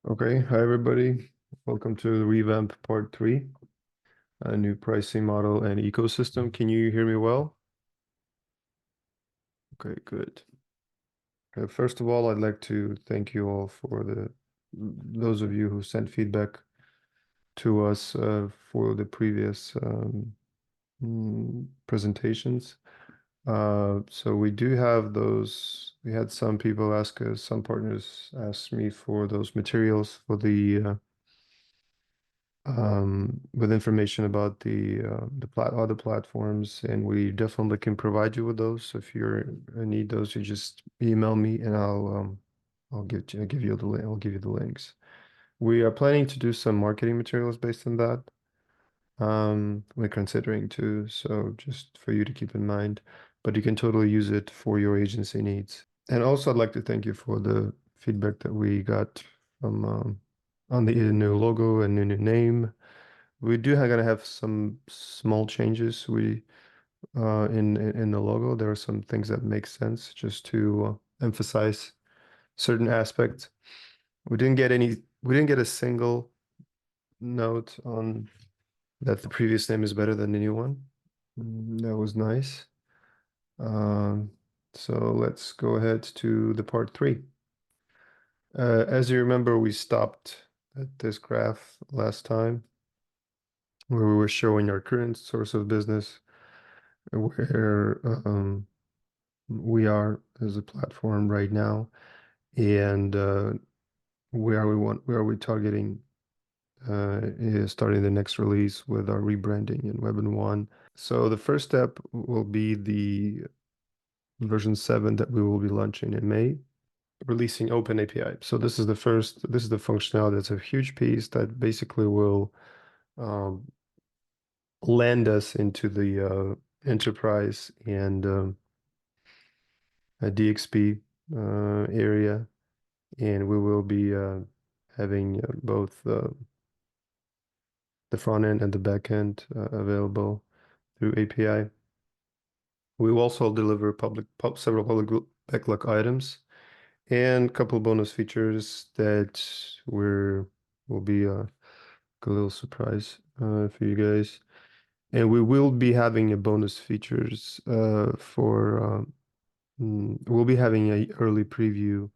Okay, hi everybody. Welcome to the revamp part three, a new pricing model and ecosystem. Can you hear me well? Okay, good. First of all, I'd like to thank you all for those of you who sent feedback to us for the previous presentations. So we do have those. We had some people ask us, some partners asked me for those materials for with information about the other platforms, and we definitely can provide you with those. So if you're need those, you just email me, and I'll give you the link. I'll give you the links. We are planning to do some marketing materials based on that. We're considering too, so just for you to keep in mind, but you can totally use it for your agency needs. And also, I'd like to thank you for the feedback that we got from on the new logo and new name. We do gonna have some small changes. We in the logo, there are some things that make sense just to emphasize certain aspects. We didn't get a single note on that the previous name is better than the new one. That was nice. Um, so let's go ahead to the part three. As you remember, we stopped at this graph last time where we were showing our current source of business, where we are as a platform right now, and where are we targeting is starting the next release with our rebranding in Webin 1. So the first step will be the version 7 that we will be launching in May, releasing Open API. So this is the functionality that's a huge piece that basically will um, land us into the enterprise and DXP area, and we will be having both the front end and the back end available through API. We will also deliver several public backlog items and a couple bonus features that will be a little surprise for you guys. And we will be having a bonus features we'll be having a early preview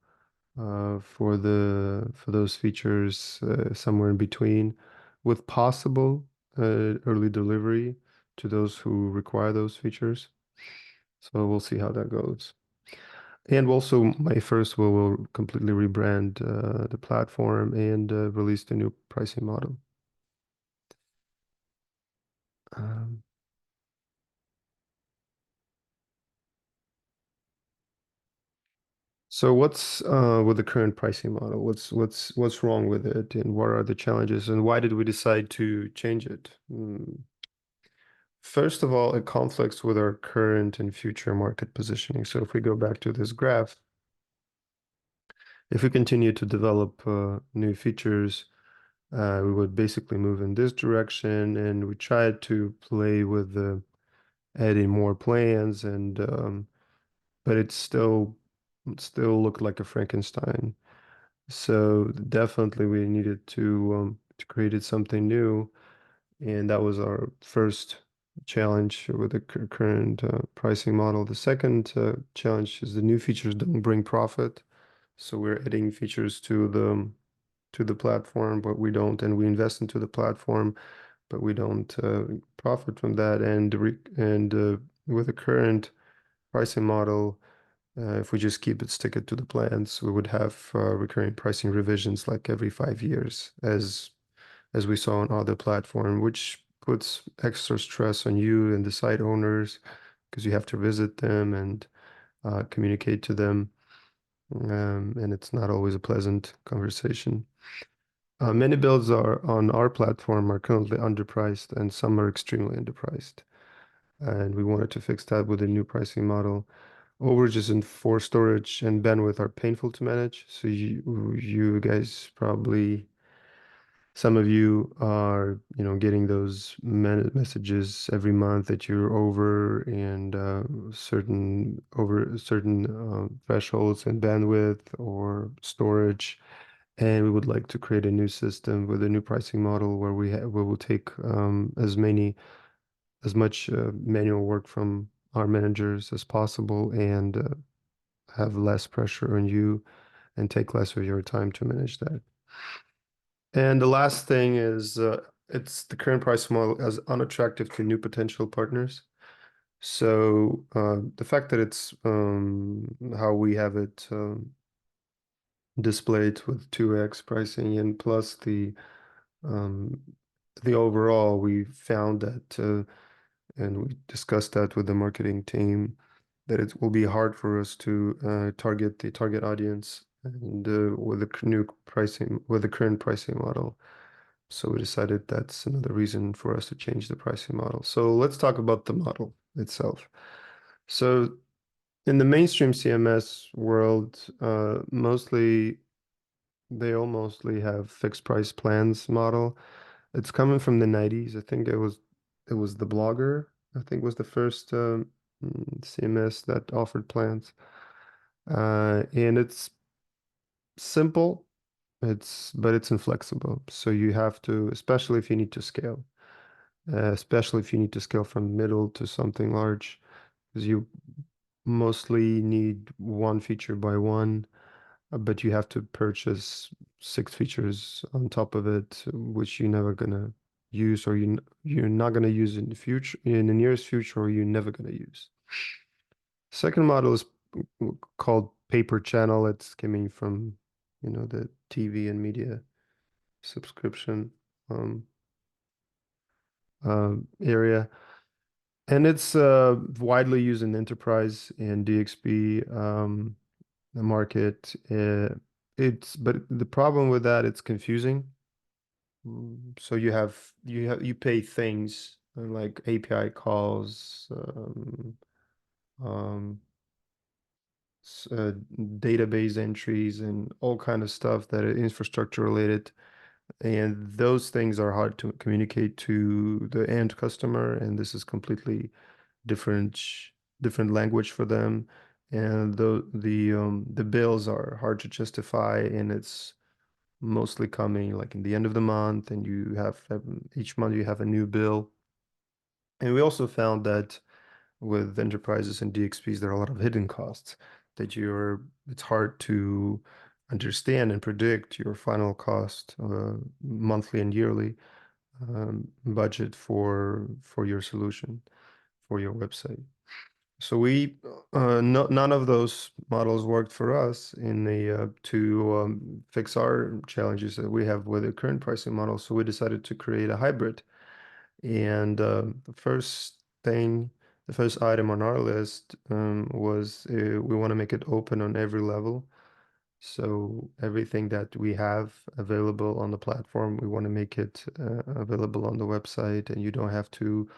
for those features somewhere in between, with possible early delivery to those who require those features. So we'll see how that goes. And also, May 1st, we will completely rebrand the platform and release the new pricing model. Um, so what's with the current pricing model? What's wrong with it, and what are the challenges, and why did we decide to change it? First of all, it conflicts with our current and future market positioning. So if we go back to this graph, if we continue to develop new features, we would basically move in this direction, and we tried to play with adding more plans, and but it still looked like a Frankenstein. So definitely we needed to create something new, and that was our first challenge with the current pricing model. The second challenge is the new features don't bring profit. So we're adding features to the platform, but we don't, and we invest into the platform, but we don't profit from that. And with the current pricing model, if we just stick it to the plans, we would have recurring pricing revisions like every 5 years, as we saw on other platform, which puts extra stress on you and the site owners because you have to visit them and communicate to them, and it's not always a pleasant conversation. Many builds are on our platform are currently underpriced, and some are extremely underpriced. And we wanted to fix that with a new pricing model. Overages for storage and bandwidth are painful to manage. So you guys probably, some of you are, getting those messages every month that you're over and certain thresholds and bandwidth or storage. And we would like to create a new system with a new pricing model where we will take as much manual work from our managers as possible and have less pressure on you and take less of your time to manage that. And the last thing is it's the current price model as unattractive to new potential partners. So the fact that it's how we have it displayed with 2x pricing and plus um, the overall, we found that and we discussed that with the marketing team that it will be hard for us to target the target audience and with the new pricing with the current pricing model. So we decided that's another reason for us to change the pricing model. So let's talk about the model itself. So in the mainstream CMS world, mostly they all mostly have fixed price plans model. It's coming from the 90s. I think it was the Blogger, I think was the first CMS that offered plans. And it's simple, but it's inflexible. So you have to, especially if you need to scale, especially if you need to scale from middle to something large, because you mostly need one feature by one, but you have to purchase six features on top of it, which you're never gonna use, or you're not gonna use in the future, in the nearest future, or you're never gonna use. Second model is called paper channel. It's coming from, the TV and media subscription um, area. And it's widely used in enterprise and DXP market. But the problem with that, it's confusing. So you pay things like API calls, um, database entries, and all kind of stuff that are infrastructure related. And those things are hard to communicate to the end customer, and this is completely different different language for them. And the bills are hard to justify, and it's mostly coming like in the end of the month, and you have each month you have a new bill. And we also found that with enterprises and DXPs, there are a lot of hidden costs that it's hard to understand and predict your final cost, monthly and yearly budget for your solution, for your website. So none of those models worked for us in the to fix our challenges that we have with the current pricing model. So we decided to create a hybrid. And the first item on our list was we want to make it open on every level. So everything that we have available on the platform, we want to make it available on the website, and you don't have to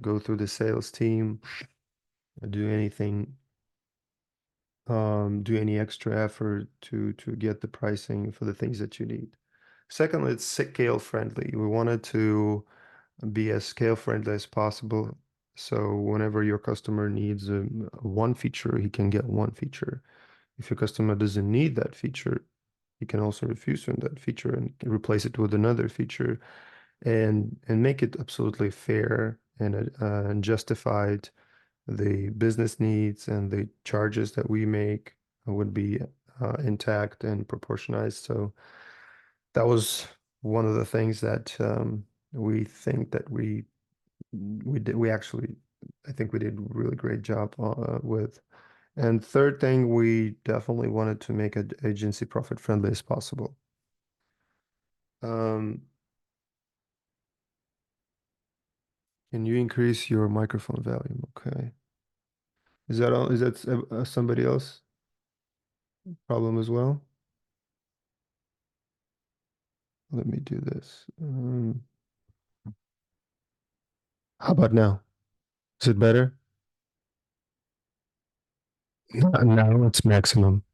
go through the sales team, do anything, do any extra effort to get the pricing for the things that you need. Secondly, it's scale friendly. We wanted to be as scale friendly as possible. So whenever your customer needs one feature, he can get one feature. If your customer doesn't need that feature, he can also refuse on that feature and replace it with another feature, and make it absolutely fair and justified. The business needs and the charges that we make would be intact and proportionized. So that was one of the things that we think that we did. I think we did a really great job with. And third thing, we definitely wanted to make an agency profit friendly as possible. Um, can you increase your microphone volume? Okay. Is that all? Is that somebody else problem as well? Let me do this. How about now? Is it better? Now it's maximum.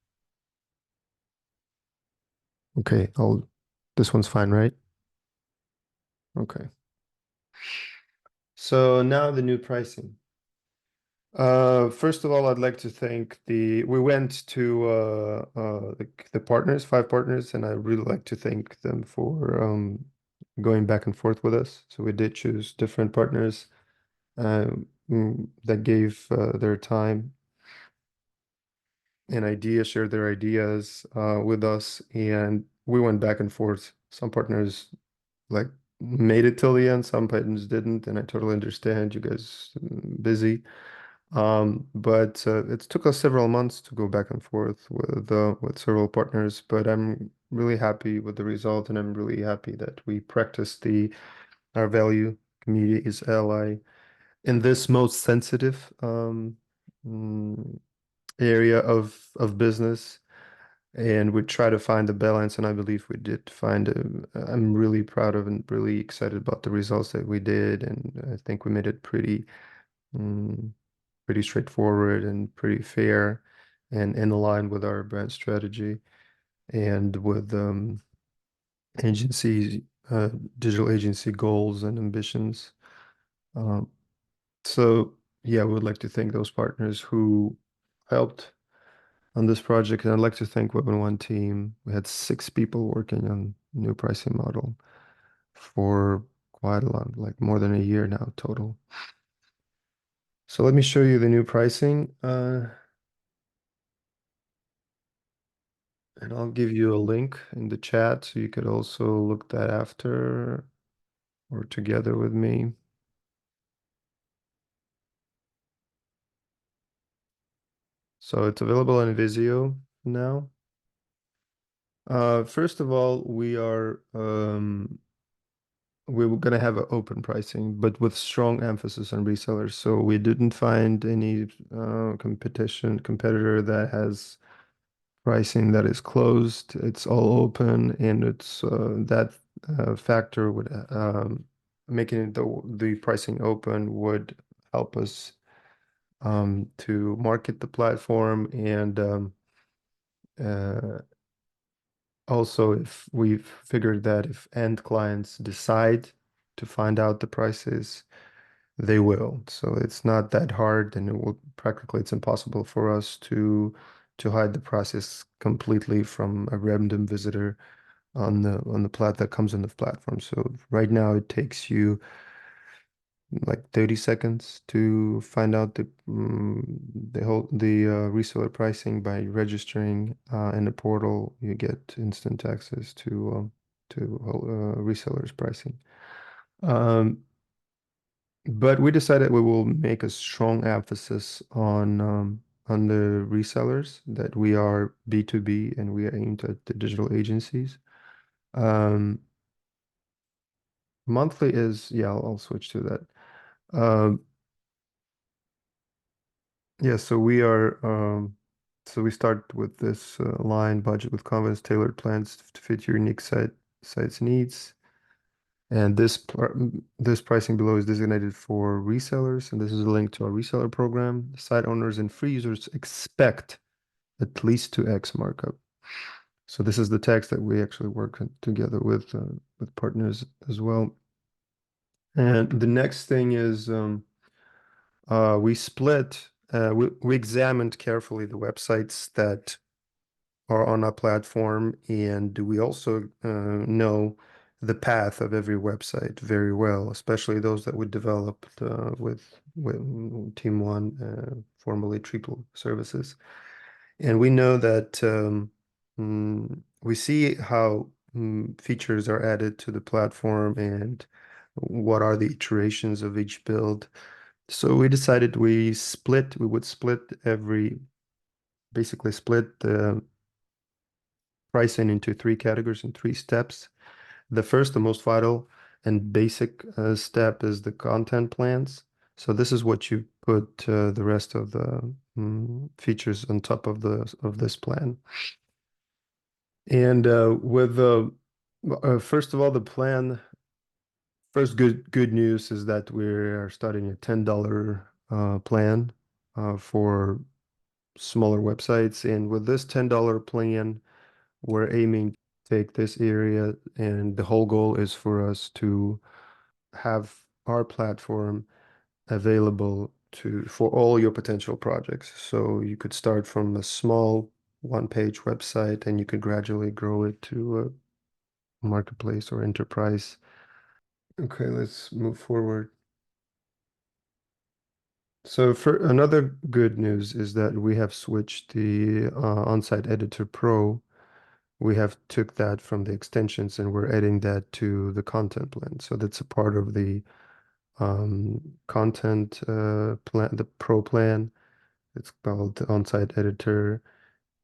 Okay, this one's fine, right? Okay. So now the new pricing. First of all, I'd like to thank we went to the partners, 5 partners, and I really like to thank them for going back and forth with us. So we did choose different partners that gave their time and ideas, shared their ideas with us, and we went back and forth. Some partners like made it till the end, some partners didn't, and I totally understand you guys busy. But it took us several months to go back and forth with several partners, but I'm really happy with the result, and I'm really happy that we practiced the our value community is ally in this most sensitive mm, area of business, and we try to find the balance, and I believe we did find I'm really proud of and really excited about the results that we did, and I think we made it mm, pretty straightforward and pretty fair and in line with our brand strategy and with agency uh, digital agency goals and ambitions. Um, so yeah, we would like to thank those partners who helped on this project, and I'd like to thank Web and One team. We had 6 people working on new pricing model for quite a long, like more than a year now total. So let me show you the new pricing. And I'll give you a link in the chat so you could also look that after or together with me. So it's available on Visio now. First of all, we're gonna have an open pricing, but with strong emphasis on resellers. So we didn't find any competitor that has pricing that is closed. It's all open, and it's that factor would making it the pricing open would help us to market the platform, and uh, also if we've figured that if end clients decide to find out the prices, they will. So it's not that hard, and it will practically it's impossible for us to hide the process completely from a random visitor on the plat that comes on the platform. So right now it takes you like 30 seconds to find out the reseller pricing by registering in the portal. You get instant access to resellers pricing. Um, but we decided we will make a strong emphasis on the resellers, that we are B2B and we are aimed at the digital agencies. Um, Monthly is, yeah, I'll switch to that. Um, yeah, so we start with this line budget with confidence, tailored plans to fit your unique site's needs. And this pricing below is designated for resellers, and this is a link to our reseller program. Site owners and free users expect at least 2x markup. So this is the text that we actually work together with partners as well. And the next thing is we examined carefully the websites that are on our platform, and we also know the path of every website very well, especially those that we developed with Team One, formerly Triple Services. And we know that we see how features are added to the platform and what are the iterations of each build. So we decided we would basically split the pricing into 3 categories and 3 steps. The first, the most vital and basic step is the content plans. So this is what you put the rest of the features on top of this plan. And with the first of all, the plan. First, good news is that we are starting a $10 plan for smaller websites, and with this $10 plan, we're aiming to take this area, and the whole goal is for us to have our platform available for all your potential projects. So you could start from a small one-page website and you could gradually grow it to a marketplace or enterprise. Okay, let's move forward. So for another good news is that we have switched the on-site editor pro. We have took that from the extensions and we're adding that to the content plan. So that's a part of the content plan, the pro plan. It's called the on-site editor,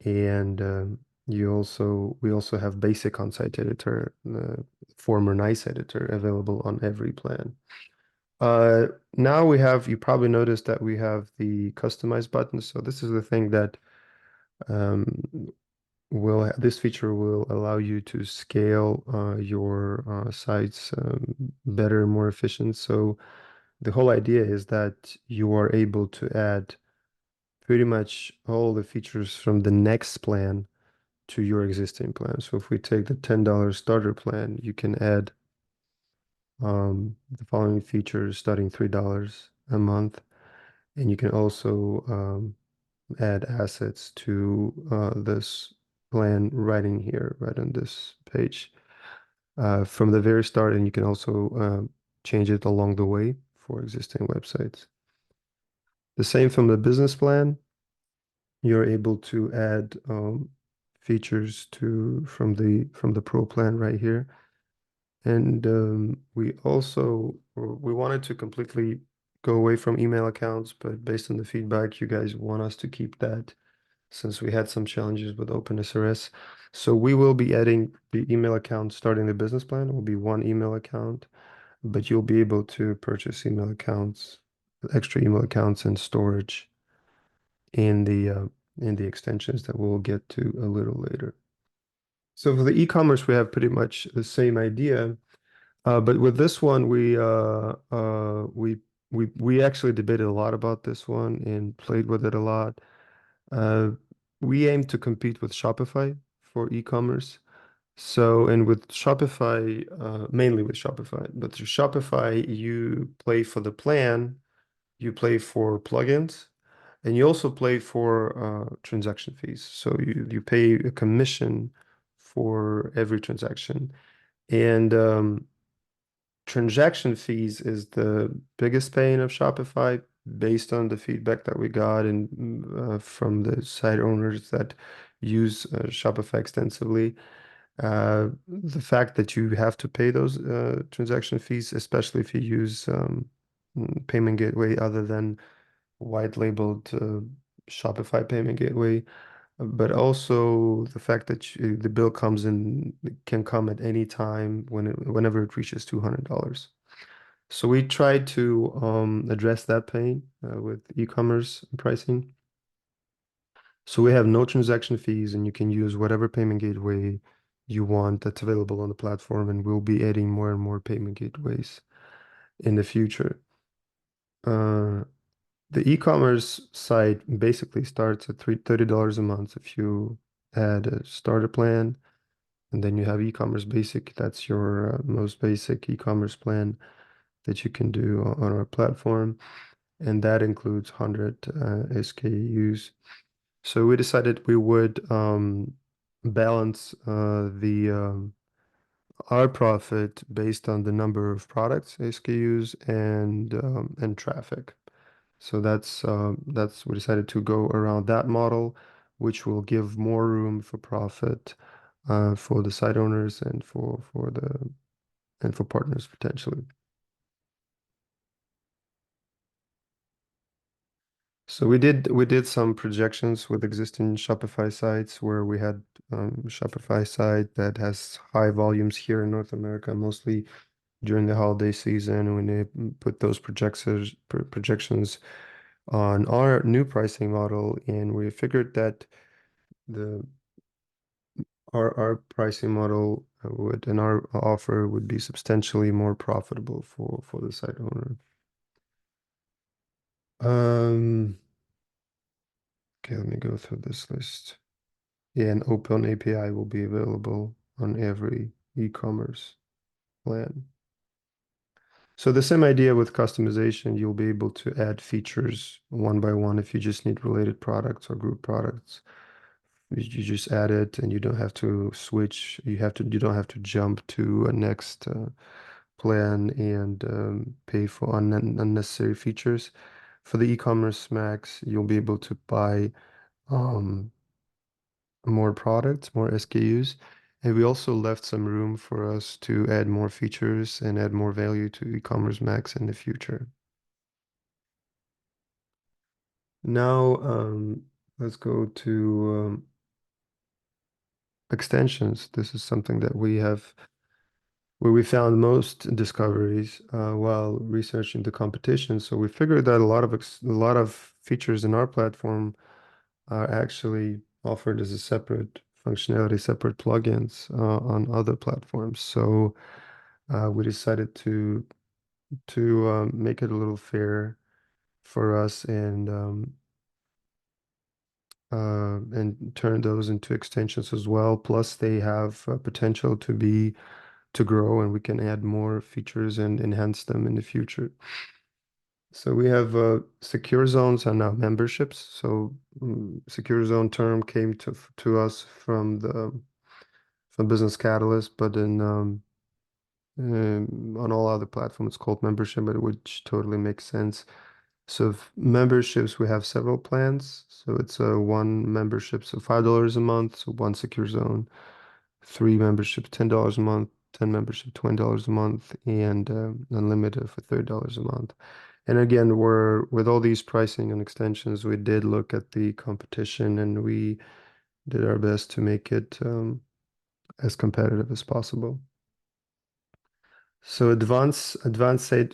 and we also have basic on-site editor, the former nice editor, available on every plan. Uh, Now you probably noticed that we have the customize button. So this is the thing that um, this feature will allow you to scale your sites better, more efficient. So the whole idea is that you are able to add pretty much all the features from the next plan to your existing plan. So if we take the $10 starter plan, you can add the following features starting $3 a month. And you can also add assets to this plan right in here, right on this page from the very start. And you can also change it along the way for existing websites. The same from the business plan. You're able to add features to from the pro plan right here. And we wanted to completely go away from email accounts, but based on the feedback, you guys want us to keep that since we had some challenges with OpenSRS. So we will be adding the email account starting the business plan. It will be one email account, but you'll be able to purchase email accounts, extra email accounts and storage in the extensions that we'll get to a little later. So for the e-commerce, we have pretty much the same idea, but with this one, we actually debated a lot about this one and played with it a lot. Uh, we aim to compete with Shopify for e-commerce. So, and with Shopify, mainly with Shopify, but through Shopify, you play for the plan, you play for plugins, and you also pay for transaction fees. So you pay a commission for every transaction. And transaction fees is the biggest pain of Shopify based on the feedback that we got and from the site owners that use Shopify extensively. The fact that you have to pay those transaction fees, especially if you use payment gateway other than white labeled Shopify payment gateway, but also the fact that the bill comes in can come at any time whenever it reaches $200. So we tried to address that pain with e-commerce pricing. So we have no transaction fees, and you can use whatever payment gateway you want that's available on the platform, and we'll be adding more and more payment gateways in the future. Uh, The e-commerce site basically starts at $30 a month if you add a starter plan, and then you have e-commerce basic. That's your most basic e-commerce plan that you can do on our platform, and that includes 100 SKUs. So we decided we would balance the our profit based on the number of products, SKUs, and traffic. So that's we decided to go around that model, which will give more room for profit for the site owners and for partners potentially. So we did some projections with existing Shopify sites where we had Shopify site that has high volumes here in North America, mostly during the holiday season. When they put those projections on our new pricing model, and we figured that the our pricing model would and our offer would be substantially more profitable for the site owner. Um, okay, let me go through this list. Yeah, an open API will be available on every e-commerce plan. So the same idea with customization, you'll be able to add features one by one if you just need related products or group products. You just add it and you don't have to switch. You don't have to jump to a next plan and pay for unnecessary features. For the e-commerce Max, you'll be able to buy um, more products, more SKUs. And we also left some room for us to add more features and add more value to e-commerce Max in the future. Now, let's go to extensions. This is something that we have where we found most discoveries while researching the competition. So we figured that a lot of features in our platform are actually offered as a separate functionality, separate plugins on other platforms. So we decided to make it a little fair for us and turn those into extensions as well. Plus, they have potential to grow, and we can add more features and enhance them in the future. So we have secure zones and now memberships. So secure zone term came to us from Business Catalyst, but in on all other platforms, it's called membership, but which totally makes sense. So memberships, we have several plans. So it's a one membership, so $5 a month, so one secure zone. Three memberships, $10 a month. 10 membership, $20 a month, and unlimited for $30 a month. And again, we're with all these pricing and extensions, we did look at the competition and we did our best to make it as competitive as possible. So advanced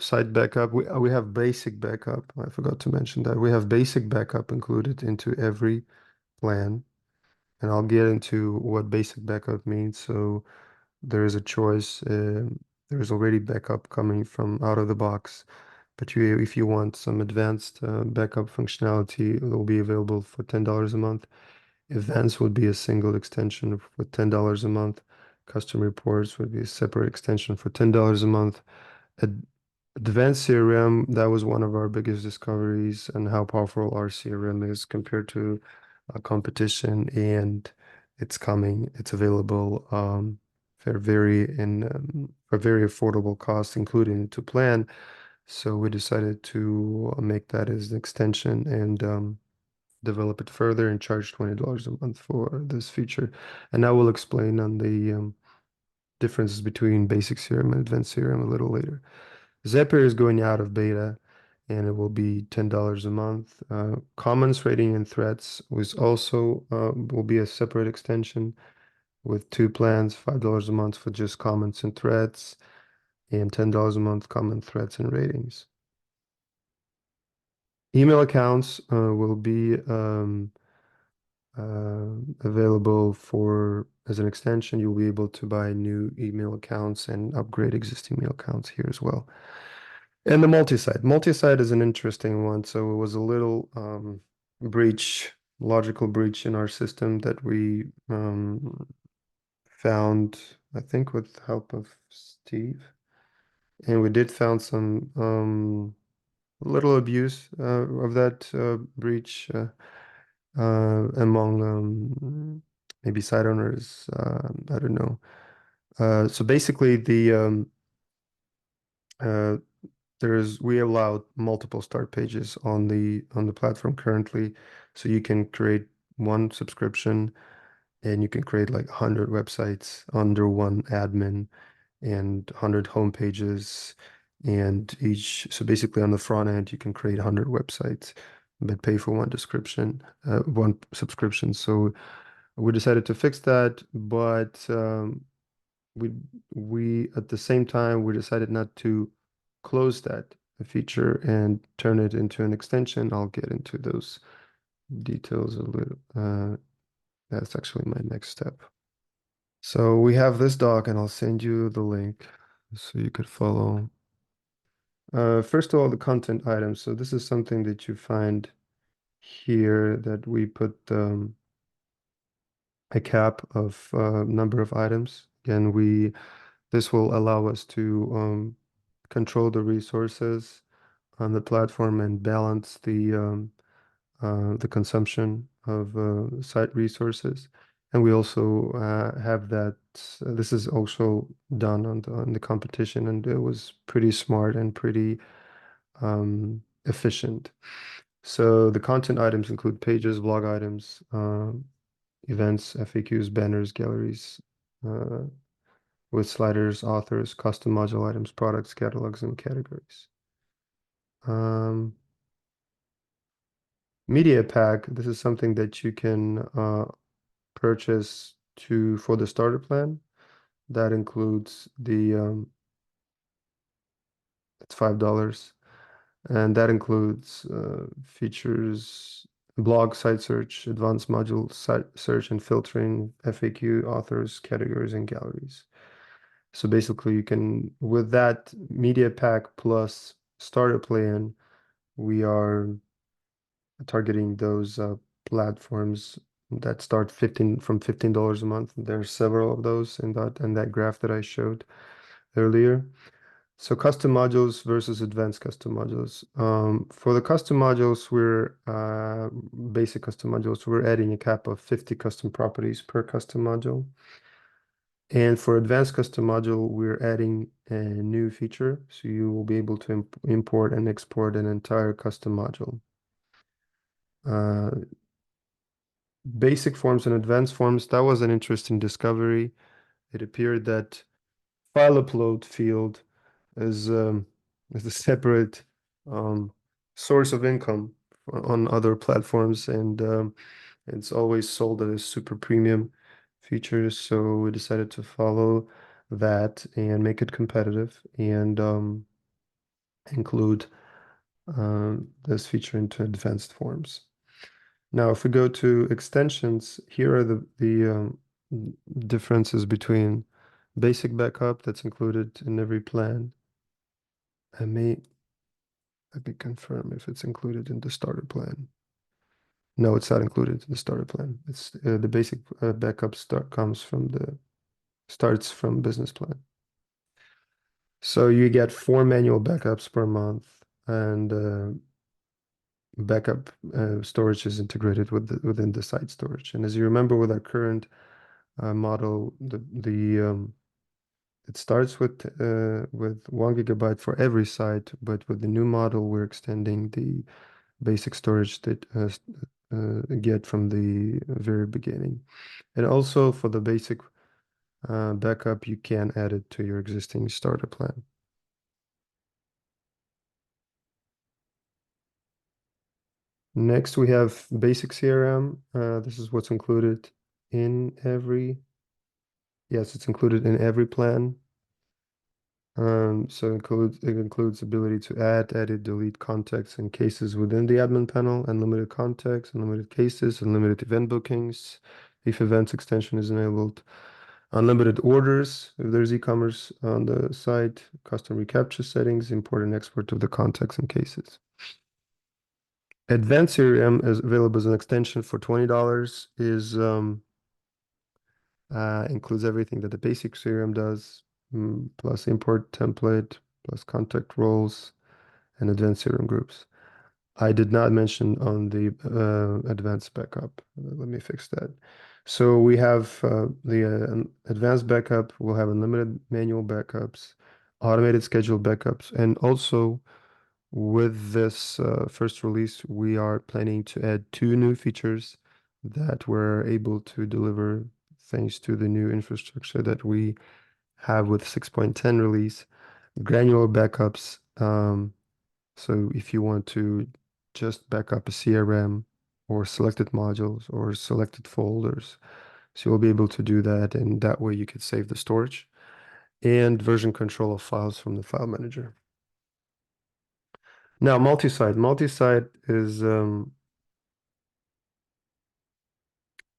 site backup, we have basic backup. I forgot to mention that. We have basic backup included into every plan. And I'll get into what basic backup means. So there is a choice. There is already backup coming from out of the box. But if you want some advanced backup functionality, it will be available for $10 a month. Events would be a single extension for $10 a month. Custom reports would be a separate extension for $10 a month. Ad Advanced CRM, that was one of our biggest discoveries and how powerful our CRM is compared to competition. And it's coming. It's available for very affordable cost, including to plan. So we decided to make that as an extension and develop it further and charge $20 a month for this feature. And I will explain on the differences between basic CRM and advanced CRM a little later. Zapier is going out of beta and it will be $10 a month. Comments, rating, and threads was also will be a separate extension with two plans, $5 a month for just comments and threads, and $10 a month comment threads and ratings. Email accounts will be available for as an extension. You'll be able to buy new email accounts and upgrade existing email accounts here as well. And the multi-site. Multi-site is an interesting one. So it was a little logical breach in our system that we found, I think, with help of Steve. And we did found some little abuse of that breach among maybe site owners. I don't know. So basically, uh, we allow multiple start pages on the platform currently, so you can create one subscription and you can create like 100 websites under one admin and 100 home pages and so basically on the front end you can create 100 websites but pay for one subscription. So we decided to fix that, but we we at the same time we decided not to close that feature and turn it into an extension. I'll get into those details a little. That's actually my next step. So we have this doc, and I'll send you the link so you could follow. First of all, the content items. So this is something that you find here that we put a cap of number of items. Again, this will allow us to control the resources on the platform and balance the consumption of site resources. And we also have that. This is also done on the competition, and it was pretty smart and pretty efficient. So the content items include pages, blog items, events, FAQs, banners, galleries, uh, with sliders, authors, custom module items, products, catalogs, and categories. Um, Media pack, this is something that you can purchase for the starter plan. That includes it's $5. And that includes features, blog, site search, advanced module, site search and filtering, FAQ, authors, categories, and galleries. So basically you can, with that media pack plus starter plan, we are targeting those platforms that start from $15 a month. There are several of those in that graph that I showed earlier. So custom modules versus advanced custom modules. For the custom modules, basic custom modules, we're adding a cap of 50 custom properties per custom module. And for advanced custom module, we're adding a new feature. So you will be able to import and export an entire custom module. Basic forms and advanced forms, that was an interesting discovery. It appeared that file upload field is is a separate source of income on other platforms, and it's always sold as super premium features. So we decided to follow that and make it competitive and include this feature into advanced forms. Now, if we go to extensions, here are the differences between basic backup that's included in every plan. Let me confirm if it's included in the starter plan. No, it's not included in the starter plan. It's the basic backup starts from business plan. So you get 4 manual backups per month, and backup storage is integrated within the site storage. And as you remember, with our current model, it starts with 1 GB for every site, but with the new model, we're extending the basic storage that get from the very beginning. And also for the basic backup, you can add it to your existing starter plan. Next, we have basic CRM. This is what's included in yes, it's included in every plan. So it includes ability to add, edit, delete contacts and cases within the admin panel, unlimited contacts, unlimited cases, unlimited event bookings, if events extension is enabled, unlimited orders if there's e-commerce on the site, custom reCAPTCHA settings, import and export of the contacts and cases. Advanced CRM is available as an extension for $20. Includes everything that the basic CRM does, plus import template, plus contact roles, and advanced CRM groups. I did not mention on the advanced backup. Let me fix that. So we have the advanced backup. We'll have unlimited manual backups, automated scheduled backups, and also with this first release, we are planning to add 2 new features that we're able to deliver thanks to the new infrastructure that we have with 6.10 release, granular backups. So if you want to just back up a CRM or selected modules or selected folders, so you'll be able to do that, and that way you could save the storage and version control of files from the file manager. Now, multi-site. Multi-site is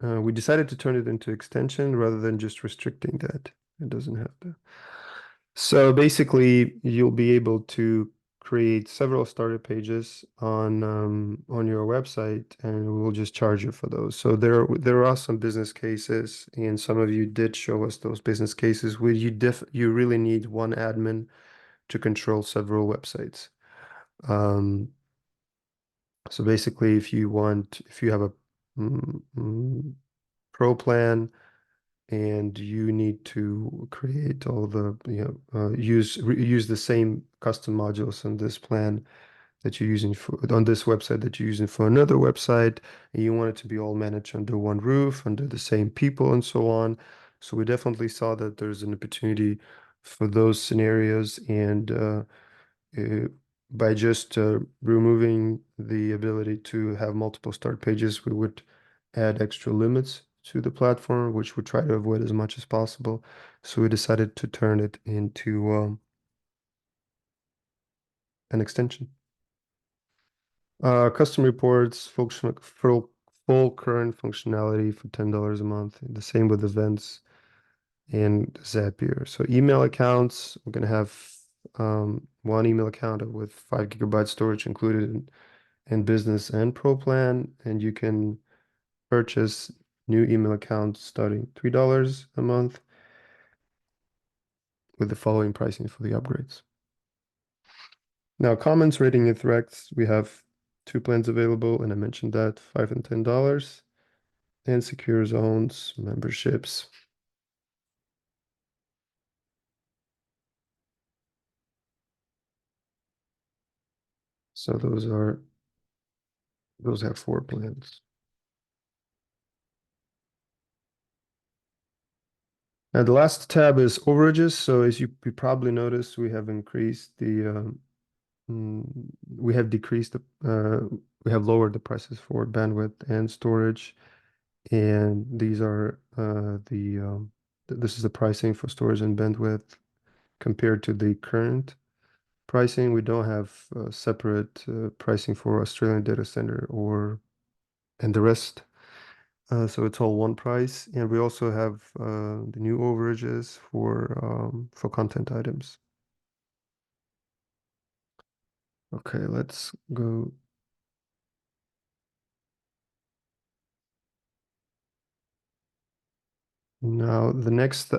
we decided to turn it into extension rather than just restricting that. It doesn't have to. So basically, you'll be able to create several starter pages on your website, and we'll just charge you for those. So there are some business cases, and some of you did show us those business cases where you really need one admin to control several websites. Um, so basically, if you have a mm, mm, pro plan and you need to create all the, use the same custom modules on this plan that you're using on this website that you're using for another website, and you want it to be all managed under one roof, under the same people, and so on. So we definitely saw that there's an opportunity for those scenarios, and uh, by just removing the ability to have multiple start pages, we would add extra limits to the platform, which we try to avoid as much as possible. So we decided to turn it into an extension. Custom reports, full current functionality for $10 a month. The same with events and Zapier. So email accounts, we're gonna have one email account with 5 GB storage included in business and pro plan, and you can purchase new email accounts starting $3 a month with the following pricing for the upgrades. Now, comments, rating, and threats, we have two plans available, and I mentioned that $5 and $10, and secure zones, memberships. So those have 4 plans. Now the last tab is overages. So as you probably noticed, we have increased the mm, we have decreased the we have lowered the prices for bandwidth and storage, and these are this is the pricing for storage and bandwidth compared to the current pricing. We don't have separate pricing for Australian data center or and the rest. So it's all one price, and we also have the new overages for content items. Okay, let's go. Now the next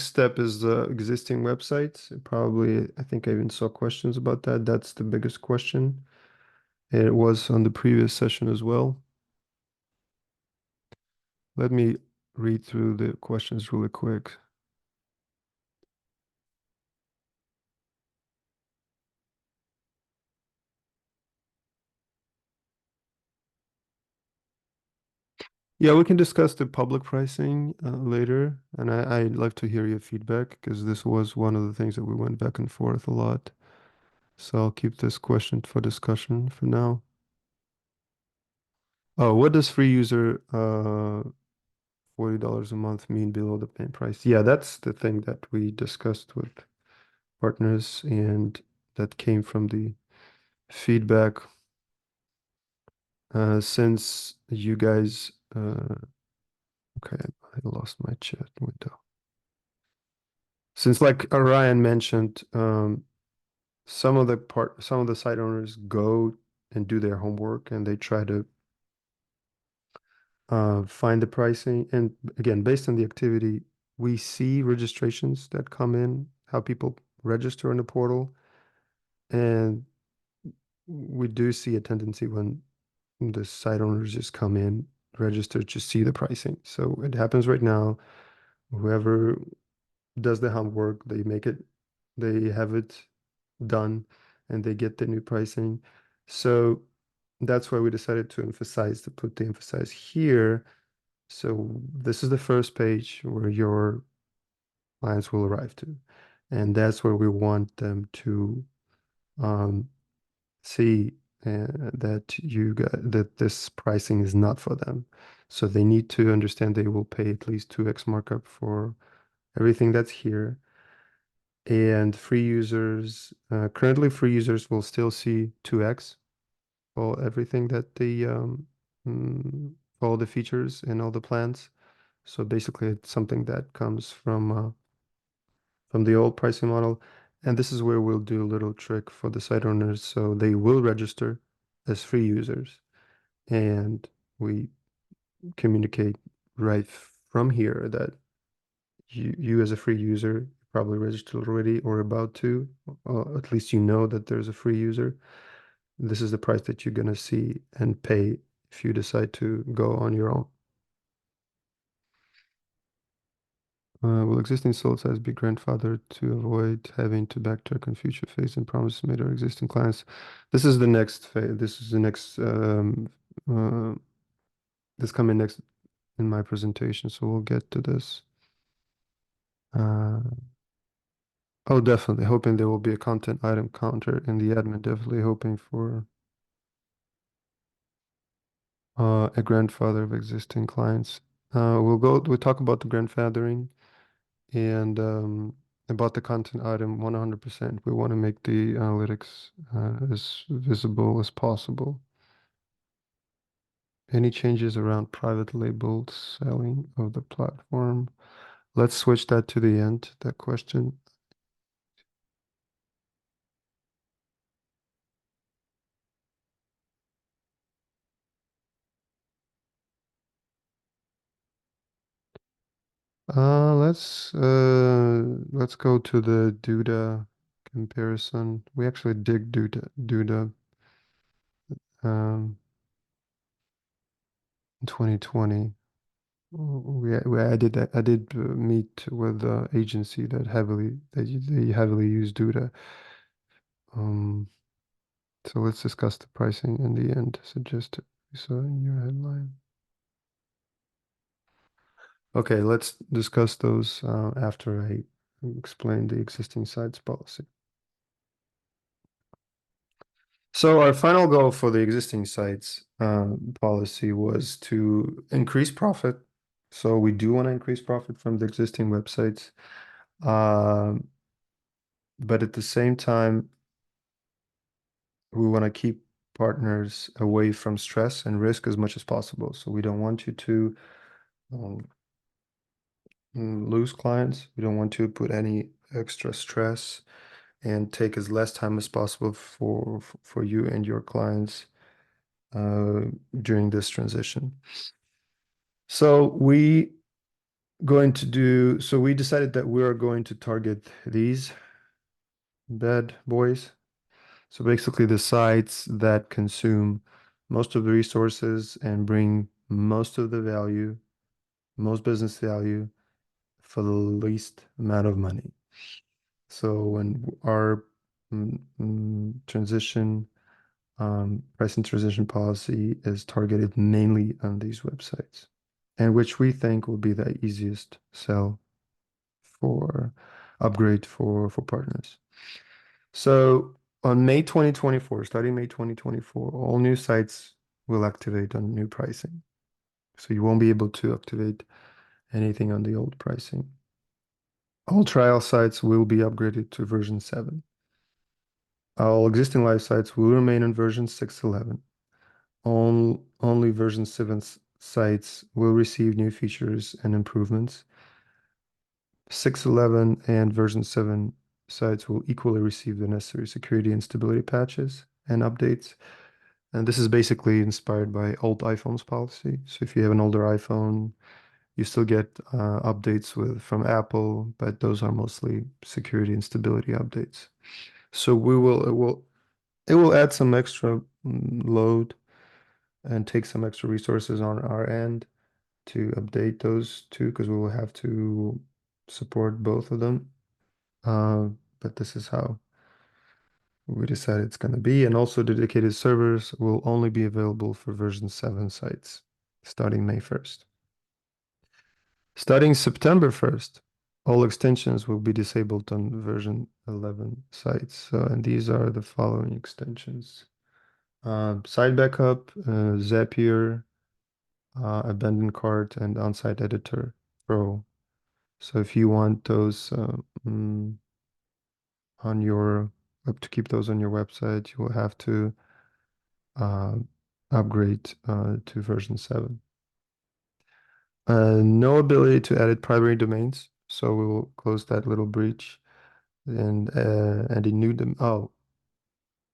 step is the existing websites. Probably, I think I even saw questions about that. That's the biggest question. And it was on the previous session as well. Let me read through the questions really quick. Yeah, we can discuss the public pricing later, and I'd like to hear your feedback because this was one of the things that we went back and forth a lot. So I'll keep this question for discussion for now. Oh, what does free user $40 a month mean below the main price? Yeah, that's the thing that we discussed with partners, and that came from the feedback. Since you guys, okay, I lost my chat window. Since like Orion mentioned, some of the site owners go and do their homework and they try to find the pricing. And again, based on the activity, we see registrations that come in, how people register in the portal, and we do see a tendency when the site owners just come in, register to see the pricing. So it happens right now. Whoever does the homework, they have it done, and they get the new pricing. So that's why we decided to put the emphasis here. So this is the first page where your clients will arrive to, and that's where we want them to um, see that this pricing is not for them. So they need to understand they will pay at least 2x markup for everything that's here. And currently free users will still see 2x for everything that for all the features and all the plans. So basically, it's something that comes from the old pricing model. And this is where we'll do a little trick for the site owners. So they will register as free users, and we communicate right from here that you as a free user probably registered already or about to. At least you know that there's a free user. This is the price that you're gonna see and pay if you decide to go on your own. Will existing sold sites be grandfathered to avoid having to backtrack on future phase and promises made our existing clients? This is the next phase. This is the next uh, this coming next in my presentation, so we'll get to this. Uh, oh, definitely hoping there will be a content item counter in the admin. Definitely hoping for a grandfather of existing clients. We'll talk about the grandfathering and about the content item 100%. We want to make the analytics as visible as possible. Any changes around private labeled selling of the platform? Let's switch that to the end, that question. Let's go to the Duda comparison. We actually did Duda in 2020. I did that. I did meet with the agency that they heavily use Duda. Um, so let's discuss the pricing in the end. Suggested we saw in your headline. Okay, let's discuss those after I explain the existing sites policy. So our final goal for the existing sites policy was to increase profit. So we do want to increase profit from the existing websites. Um, but at the same time, we want to keep partners away from stress and risk as much as possible. So we don't want you to um, lose clients. We don't want to put any extra stress and take as less time as possible for you and your clients uh, during this transition. So we decided that we are going to target these bad boys. So basically the sites that consume most of the resources and bring most of the value, most business value for the least amount of money. So when our transition pricing transition policy is targeted mainly on these websites, and which we think will be the easiest sell for upgrade for partners. So on May 2024, starting May 2024, all new sites will activate on new pricing. So you won't be able to activate anything on the old pricing. All trial sites will be upgraded to version 7. All existing live sites will remain on version 6.11. Only version 7 sites will receive new features and improvements. 6.11 and version 7 sites will equally receive the necessary security and stability patches and updates. And this is basically inspired by old iPhone's policy. So if you have an older iPhone, you still get updates from Apple, but those are mostly security and stability updates. So it will add some extra load and take some extra resources on our end to update those two because we will have to support both of them. Uh, but this is how we decided it's going to be. And also dedicated servers will only be available for version 7 sites starting May 1st. Starting September 1st, all extensions will be disabled on version 11 sites. So, and these are the following extensions. Site backup, Zapier, abandoned cart, and on-site editor pro. So if you want those on your to keep those on your website, you will have to uh, upgrade to version 7. No ability to edit primary domains, so we will close that little breach and a new dom oh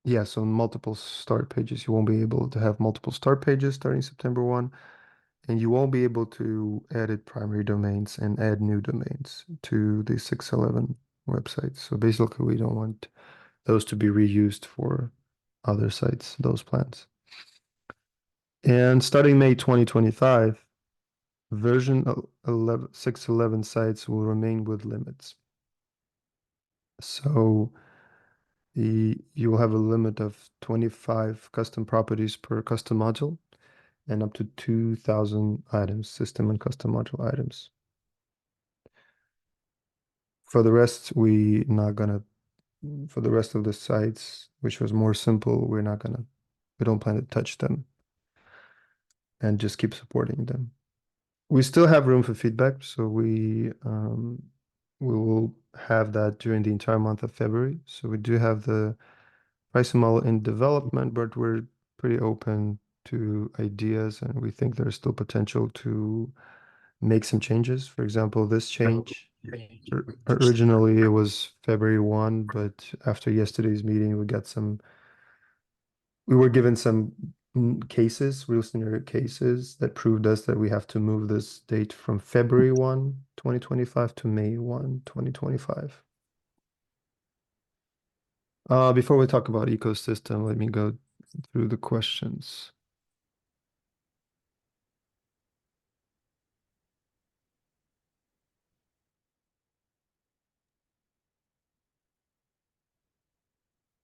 yeah, so multiple start pages. You won't be able to have multiple start pages starting September 1, and you won't be able to edit primary domains and add new domains to the 6.11 websites. So basically, we don't want those to be reused for other sites, those plans. And starting May 2025, version 11, 6.11 sites will remain with limits. So you will have a limit of 25 custom properties per custom module and up to 2,000 items, system and custom module items. For the rest, we not gonna, for the rest of the sites, which was more simple, we don't plan to touch them and just keep supporting them. We still have room for feedback, so we will have that during the entire month of February. So we do have the pricing model in development, but we're pretty open to ideas, and we think there's still potential to make some changes. For example, this change, originally it was February 1, but after yesterday's meeting, we were given some cases, real scenario cases that proved us that we have to move this date from February 1, 2025 to May 1, 2025. Before we talk about ecosystem, let me go through the questions.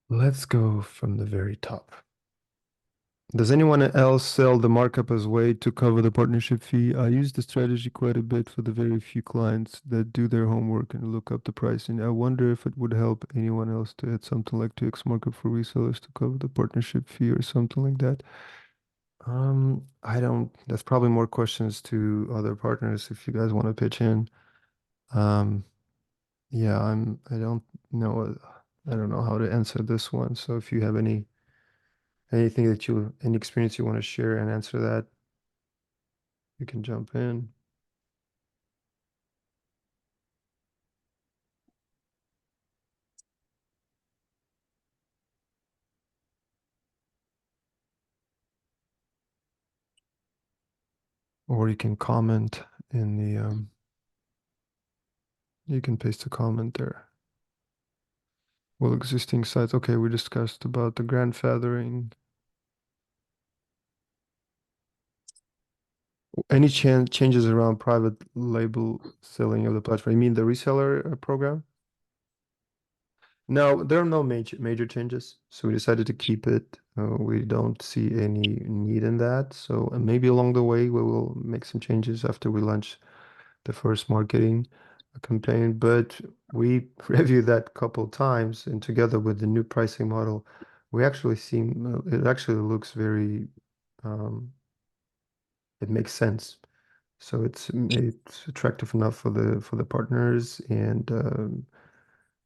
Let's go from the very top. Does anyone else sell the markup as way to cover the partnership fee? I use the strategy quite a bit for the very few clients that do their homework and look up the pricing. I wonder if it would help anyone else to add something like 2x markup for resellers to cover the partnership fee or something like that. I don't, that's probably more questions to other partners if you guys want to pitch in. Um, yeah, I don't know, I don't know how to answer this one. So if you have anything any experience you want to share and answer that, you can jump in. Or you can comment in the, you can paste a comment there. Well, existing sites. Okay, we discussed about the grandfathering. Any changes around private label selling of the platform? You mean the reseller program? No, there are no major changes. So we decided to keep it. We don't see any need in that. So maybe along the way we will make some changes after we launch the first marketing campaign. But we reviewed that couple times, and together with the new pricing model, we actually seem it actually looks very it makes sense. So it's attractive enough for the partners and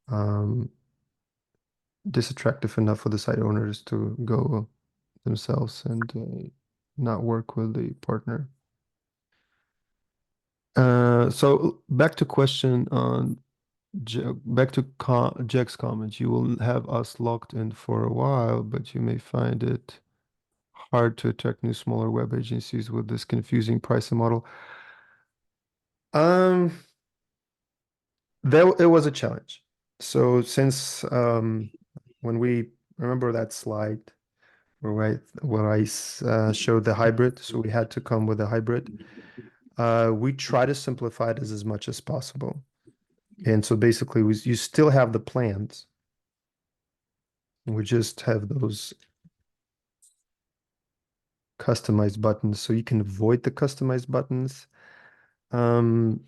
um, disattractive enough for the site owners to go themselves and not work with the partner. So back to question on back to Jack's comment. You will have us locked in for a while, but you may find it hard to attract new smaller web agencies with this confusing pricing model. Um, it was a challenge. So since when we remember that slide where I showed the hybrid, so we had to come with a hybrid. We try to simplify this as much as possible. And so basically, you still have the plans. We just have those customized buttons, so you can avoid the customized buttons. Um,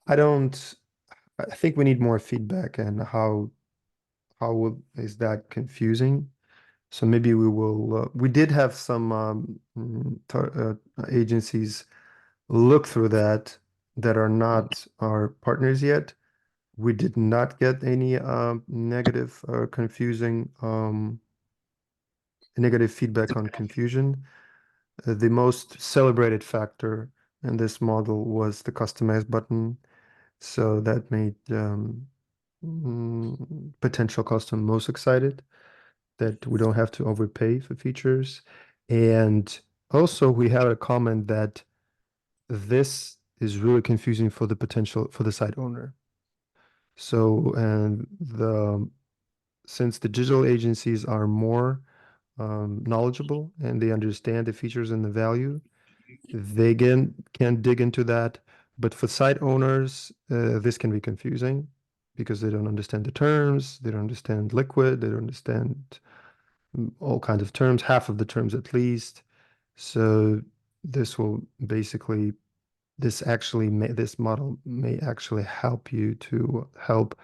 I don't. I think we need more feedback and is that confusing? So maybe we will. We did have some agencies look through that are not our partners yet. We did not get any negative or confusing negative feedback on confusion. The most celebrated factor in this model was the customize button. So that made potential customer most excited that we don't have to overpay for features. And also we had a comment that this is really confusing for the site owner. So, and since the digital agencies are more knowledgeable and they understand the features and the value, they can dig into that. But for site owners, this can be confusing because they don't understand the terms, they don't understand liquid, they don't understand all kinds of terms, half of the terms at least. So this will basically, this model may actually help you to help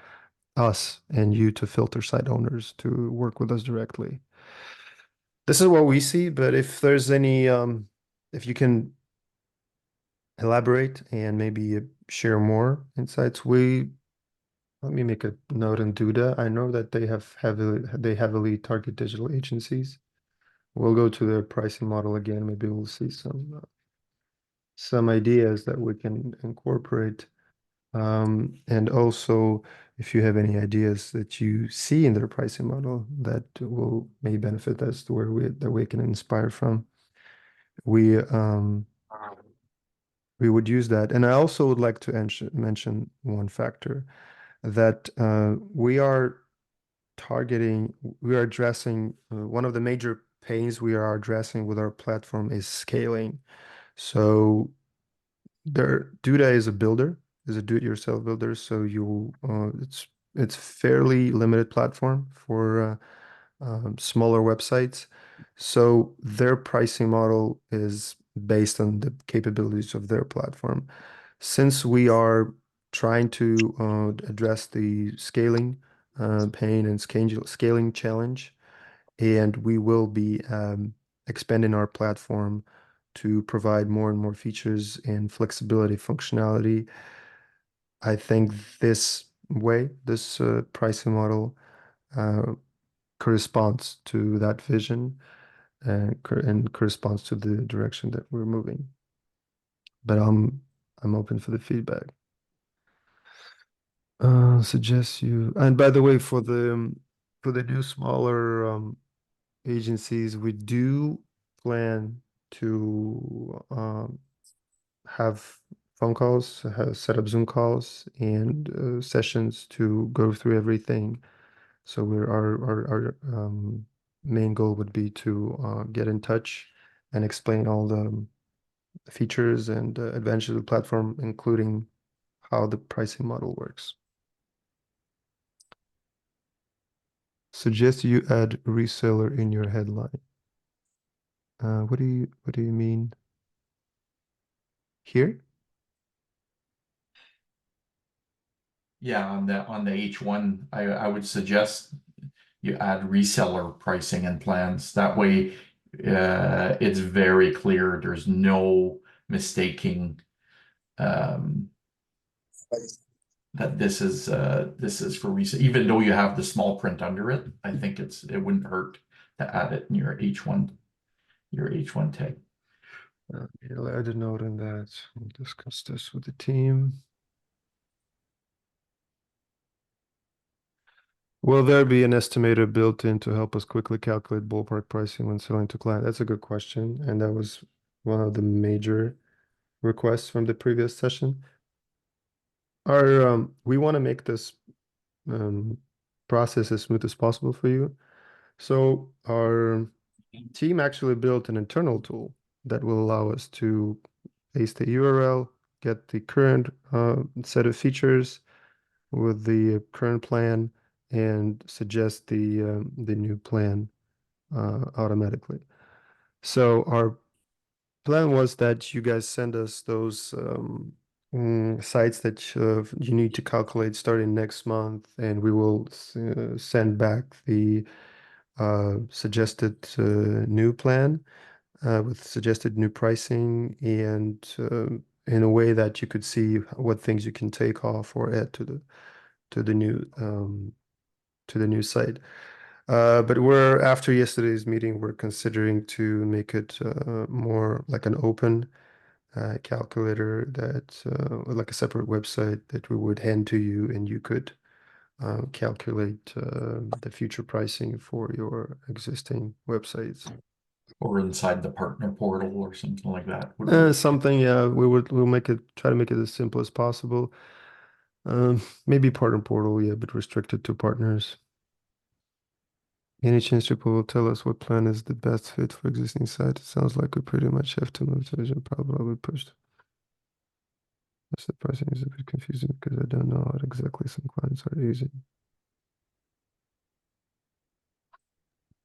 us and you to filter site owners to work with us directly. This is what we see, but if there's any, if you can elaborate and maybe share more insights, let me make a note and do that. I know that they heavily target digital agencies. We'll go to their pricing model again. Maybe we'll see some ideas that we can incorporate. And also, if you have any ideas that you see in their pricing model that will may benefit us to where we can inspire from, we um, we would use that. And I also would like to mention one factor that we are addressing one of the major pains we are addressing with our platform is scaling. So Duda is a builder, is a do-it-yourself builder. So it's fairly limited platform for smaller websites. So their pricing model is based on the capabilities of their platform. Since we are trying to address the scaling pain and scaling challenge, and we will be expanding our platform to provide more and more features and flexibility, functionality. I think this pricing model uh, corresponds to that vision and corresponds to the direction that we're moving. But I'm open for the feedback. Suggest you. And by the way, for the new smaller agencies, we do plan to have phone calls, set up Zoom calls and sessions to go through everything. So our main goal would be to get in touch and explain all the features and advantages of the platform, including how the pricing model works. Suggest you add reseller in your headline. What do you mean here? Yeah, on the H1, I would suggest you add reseller pricing and plans. That way, it's very clear. There's no mistaking um, that this is for resale. Even though you have the small print under it, I think it wouldn't hurt to add it in your H1 tag. I'll add a note on that. We'll discuss this with the team. Will there be an estimator built in to help us quickly calculate ballpark pricing when selling to client? That's a good question, and that was one of the major requests from the previous session. We want to make this um, process as smooth as possible for you. So our team actually built an internal tool that will allow us to paste the URL, get the current set of features with the current plan, and suggest the new plan automatically. So our plan was that you guys send us those sites that you need to calculate starting next month, and we will send back the suggested new plan with suggested new pricing and in a way that you could see what things you can take off or add to the new to the new site. But we're after yesterday's meeting, we're considering to make it more like an open calculator that like a separate website that we would hand to you and you could calculate the future pricing for your existing websites. Or inside the partner portal or something like that would work. Something, yeah, we'll make it try to make it as simple as possible. Maybe partner portal, yeah, but restricted to partners. Any chance people will tell us what plan is the best fit for existing sites? It sounds like we pretty much have to move to Vision probably pushed. That's the pricing is a bit confusing because I don't know what exactly some clients are using.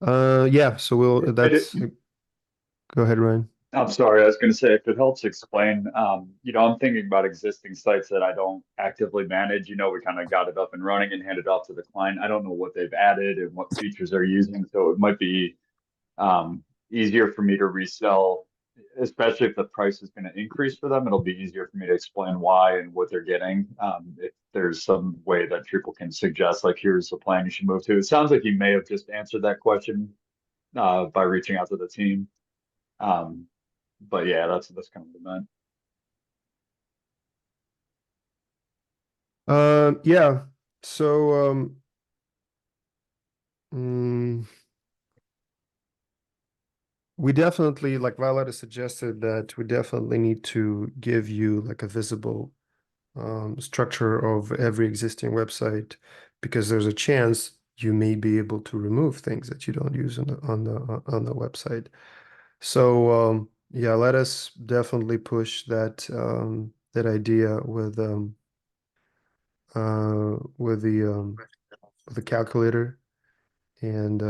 Yeah, so we'll It, that's go ahead, Ryan. I'm sorry, I was going to say if it helps explain, I'm thinking about existing sites that I don't actively manage. We kind of got it up and running and handed off to the client. I don't know what they've added and what features they're using, so it might be um, easier for me to resell, especially if the price is going to increase for them. It'll be easier for me to explain why and what they're getting. If there's some way that people can suggest, like, here's the plan you should move to. It sounds like you may have just answered that question by reaching out to the team. Um, but yeah, that's kind of the event. Yeah. So mm, we definitely, like Violetta suggested, that we definitely need to give you like a visible structure of every existing website because there's a chance you may be able to remove things that you don't use on the website. So yeah, let us definitely push that idea with the calculator and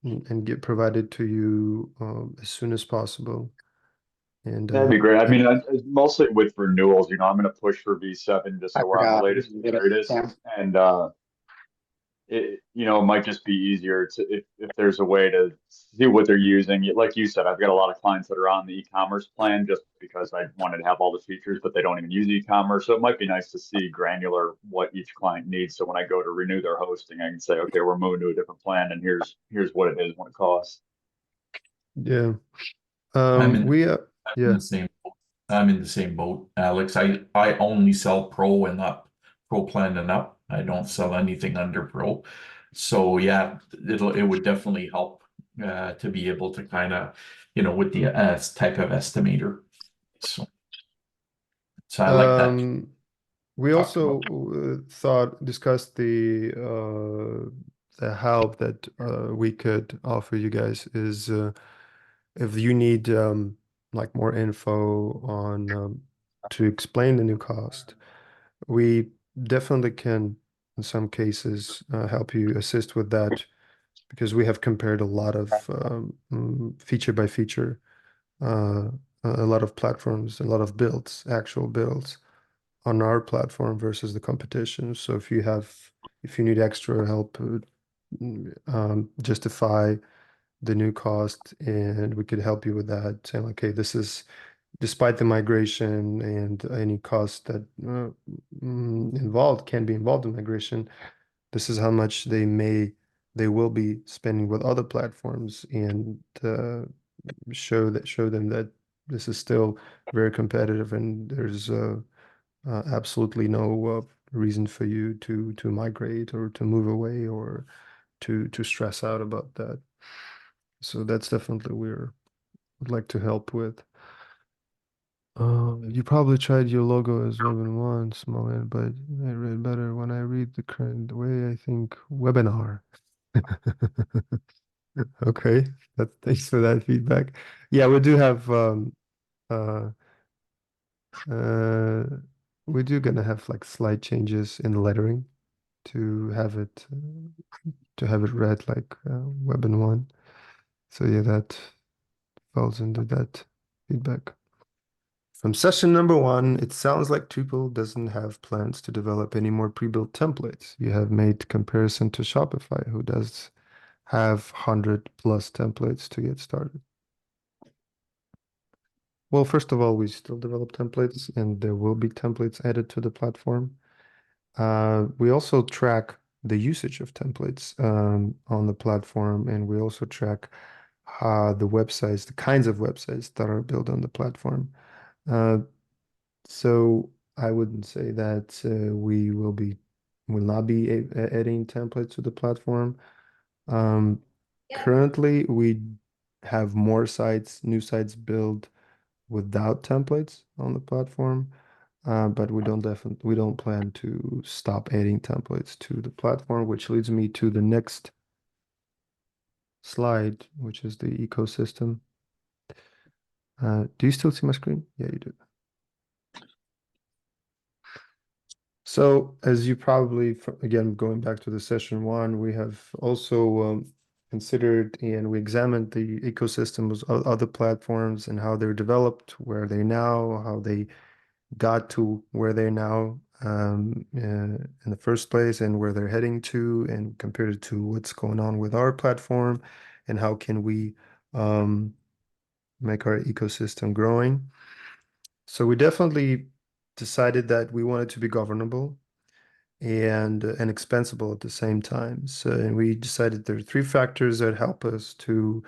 and get provided to you as soon as possible. And That'd be great. I and mean, mostly with renewals, I'm going to push for V7 just I so we're on the forgot. latest and greatest. Yeah. And it might just be easier to if there's a way to see what they're using. Like you said, I've got a lot of clients that are on the e-commerce plan just because I wanted to have all the features, but they don't even use e-commerce. So it might be nice to see granular what each client needs. So when I go to renew their hosting, I can say, okay, we're moving to a different plan, and here's what it is, what it costs. yeah, I'm in, we I'm in yeah. the same I'm in the same boat, Alex. I only sell pro and up, pro plan and up. I don't sell anything under pro. So yeah, it would definitely help to be able to kind of, with the type of estimator. So so I like that. Um, we Talked about. also discussed the help that we could offer you guys is if you need like more info on to explain the new cost, we definitely can in some cases help you assist with that because we have compared a lot of feature by feature, uh, a lot of platforms, a lot of builds, actual builds on our platform versus the competition. So if you need extra help, justify the new cost, and we could help you with that, saying, okay, this is despite the migration and any cost that involved can be involved in migration, this is how much they will be spending with other platforms and show them that this is still very competitive and there's absolutely no reason for you to migrate or to move away or to stress out about that. So that's definitely would like to help with. You probably tried your logo as Webin1 small end, but I read better when I read the current way I think webinar. Okay, thanks for that feedback. Yeah, we do have uh uh we do gonna have like slight changes in the lettering to have it read like Webin1. So yeah, that falls into that feedback. From session number one, it sounds like Tuple doesn't have plans to develop any more pre-built templates. You have made comparison to Shopify, who does have 100 plus templates to get started. Well, first of all, we still develop templates and there will be templates added to the platform. We also track the usage of templates on the platform, and we also track the websites, the kinds of websites that are built on the platform. Uh, So I wouldn't say that we will not be adding templates to the platform. Um, Currently, we have more sites, new sites built without templates on the platform. but we don't plan to stop adding templates to the platform, which leads me to the next slide, which is the ecosystem. Do you still see my screen? Yeah, you do. So as you probably, again, going back to the session one, we have also considered and we examined the ecosystems of other platforms and how they're developed, where they're now, how they got to where they're now in the first place and where they're heading to, and compared it to what's going on with our platform and how can we make our ecosystem growing. So we definitely decided that we wanted to be governable and expensible at the same time. So and we decided there are three factors that help us to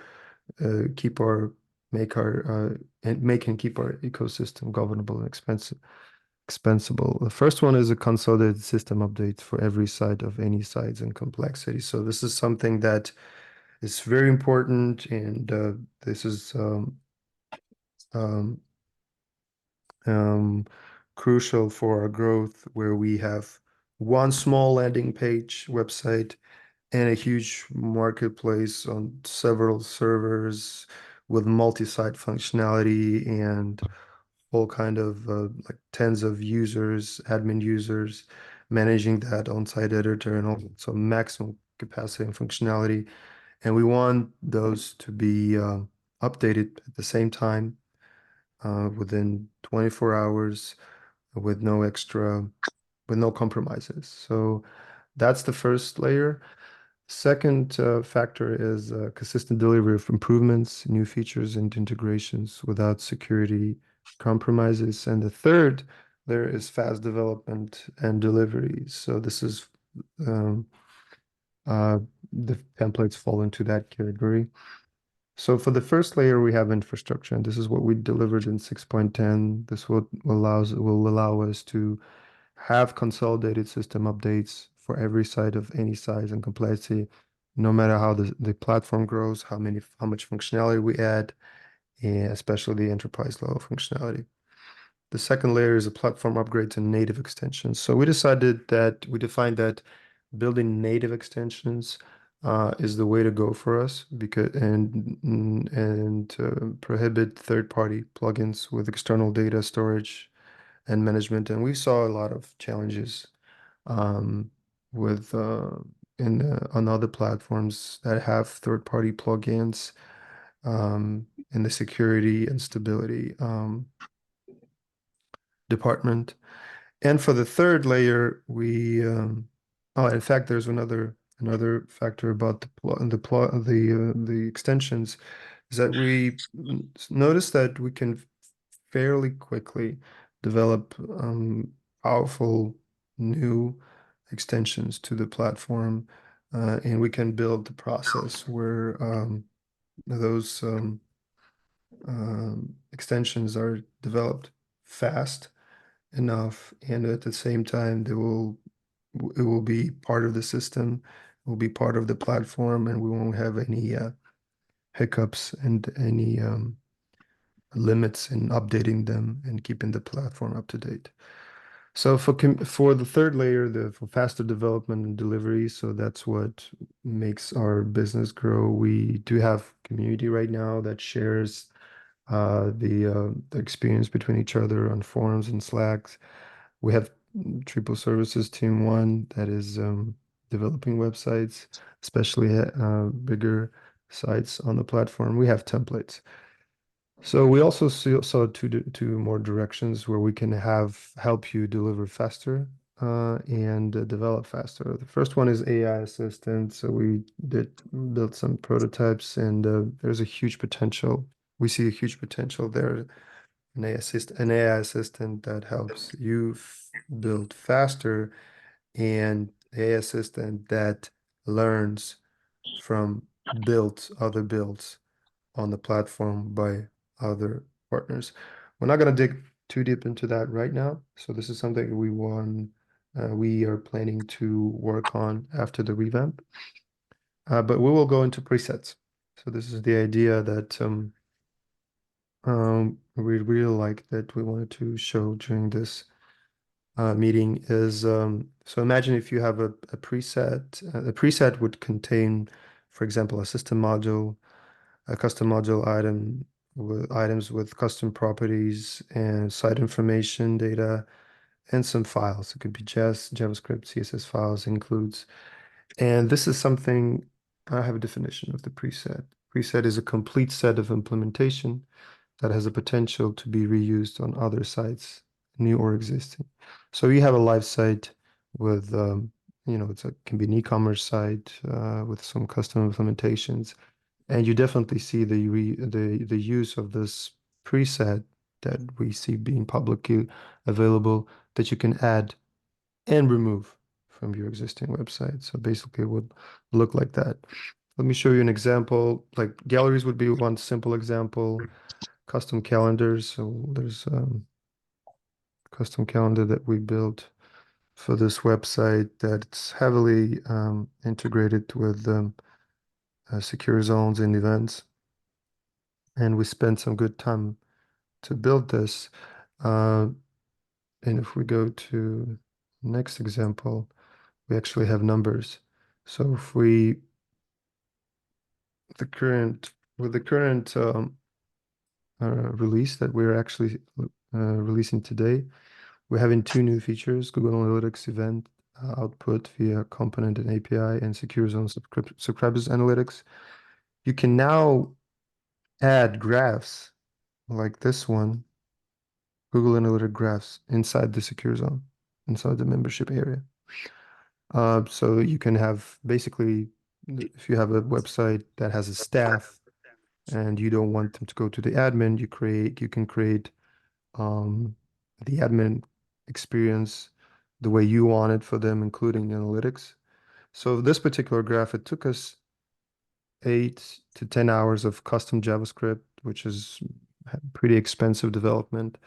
keep our make and keep our ecosystem governable and expensible. The first one is a consolidated system update for every site of any size and complexity. So this is something that is very important, and this is um, um, crucial for our growth, where we have one small landing page website and a huge marketplace on several servers with multi-site functionality and all kind of like tens of users, admin users, managing that on-site editor and also maximum capacity and functionality. And we want those to be updated at the same time within 24 hours with with no compromises. So that's the first layer. Second factor is consistent delivery of improvements, new features, and integrations without security compromises. And the third layer is fast development and delivery. So this is um, uh, the templates fall into that category. So for the first layer, we have infrastructure, and this is what we delivered in 6.10. This will allow us to have consolidated system updates for every site of any size and complexity, no matter how the platform grows, how much functionality we add, and especially the enterprise level functionality. The second layer is a platform upgrade to native extensions. So we defined that building native extensions is the way to go for us because and prohibit third-party plugins with external data storage and management. And we saw a lot of challenges um, with on other platforms that have third-party plugins in the security and stability department. And for the third layer, oh, in fact, there's another factor about the extensions is that we noticed that we can fairly quickly develop powerful new extensions to the platform, and we can build the process where those extensions are developed fast enough, and at the same time, it will be part of the system, will be part of the platform, and we won't have any hiccups and any limits in updating them and keeping the platform up to date. So for the third layer, for faster development and delivery, so that's what makes our business grow. We do have community right now that shares the experience between each other on forums and Slacks. We have Triple Services Team 1 that is developing websites, especially bigger sites on the platform. We have templates. So we also saw two more directions where we can help you deliver faster and develop faster. The first one is AI assistant. So we did build some prototypes, and there's a huge potential. We see a huge potential there. An AI assistant that helps you build faster, and AI assistant that learns from other builds on the platform by other partners. We're not going to dig too deep into that right now. So this is something we are planning to work on after the revamp. But we will go into presets. So this is the idea that we really like that we wanted to show during this meeting is so imagine if you have a preset. A preset would contain, for example, a system module, a custom module item with items with custom properties and site information data and some files. It could be JavaScript, CSS files includes. And this is something I have a definition of the preset. Preset is a complete set of implementation that has a potential to be reused on other sites, new or existing. So you have a live site with, can be an e-commerce site with some custom implementations, and you definitely see the use of this preset that we see being publicly available that you can add and remove from your existing website. So basically it would look like that. Let me show you an example. Like galleries would be one simple example. Custom calendars. So there's custom calendar that we built for this website that's heavily integrated with secure zones and events. And we spent some good time to build this. And if we go to next example, we actually have numbers. So if we with the current release that we're actually releasing today, we're having two new features: Google Analytics event output via component and API, and Secure Zone subscribers analytics. You can now add graphs like this one, Google Analytics graphs, inside the Secure Zone, inside the membership area. So you can have basically, if you have a website that has a staff and you don't want them to go to the admin, you can create the admin experience the way you want it for them, including analytics. So this particular graph, it took us 8 to 10 hours of custom JavaScript, which is pretty expensive development.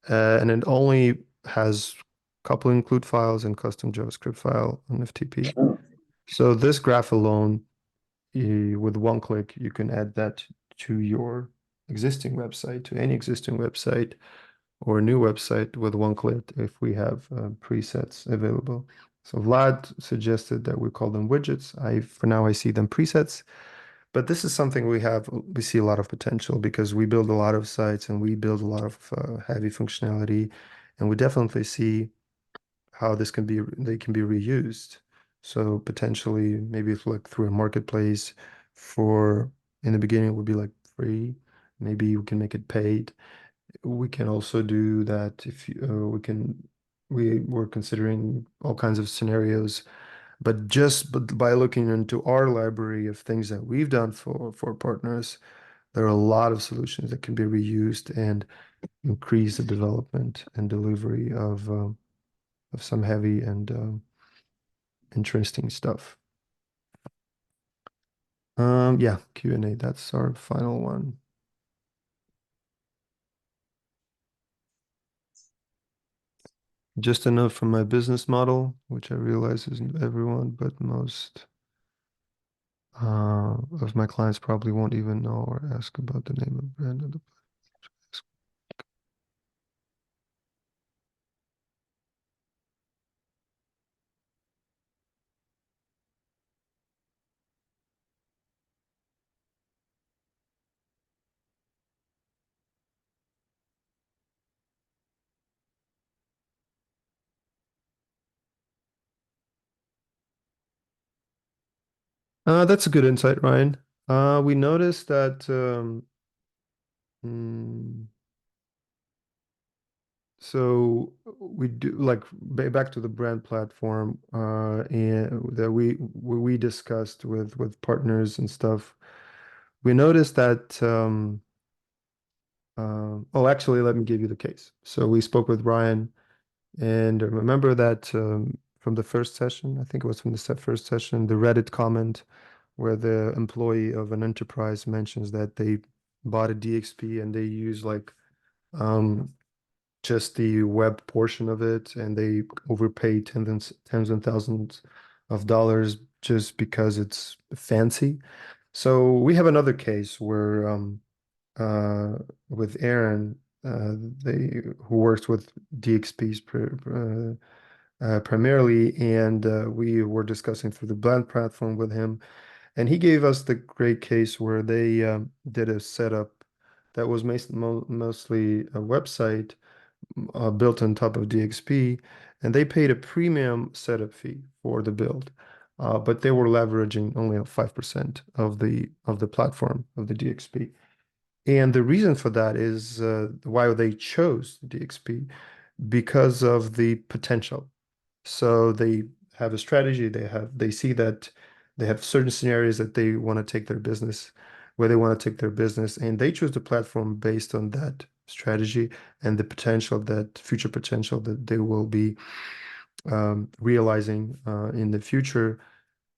And it only has couple include files and custom JavaScript file on FTP. So this graph alone, with one click, you can add that to your existing website, to any existing website or a new website with one click if we have presets available. So Vlad suggested that we call them widgets. For now I see them presets, but this is something we see a lot of potential because we build a lot of sites and we build a lot of heavy functionality, and we definitely see how they can be reused. So potentially maybe if like through a marketplace in the beginning it would be like free. Maybe we can make it paid. We can also do that if we were considering all kinds of scenarios, but by looking into our library of things that we've done for partners, there are a lot of solutions that can be reused and increase the development and delivery of some heavy and interesting stuff. Yeah, Q&A, that's our final one. Just a note from my business model, which I realize isn't everyone, but most of my clients probably won't even know or ask about the name of brand of the. That's a good insight, Ryan. We noticed that mm, so we do like back to the brand platform and that we discussed with partners and stuff. We noticed that actually let me give you the case. So we spoke with Ryan, and remember that from the first session, I think it was from the first session, the Reddit comment where the employee of an enterprise mentions that they bought a DXP and they use like just the web portion of it, and they overpay tens and thousands of dollars just because it's fancy. So we have another case where with Aaron, they who works with DXPs primarily, and we were discussing through the Blend platform with him, and he gave us the great case where they did a setup that was mostly a website built on top of DXP, and they paid a premium setup fee for the build. But they were leveraging only 5% of the platform of the DXP. And the reason for that is why they chose DXP because of the potential. So they have a strategy, they see that they have certain scenarios that they want to take their business, where they want to take their business, and they choose the platform based on that strategy and the potential, that future potential that they will be realizing in the future,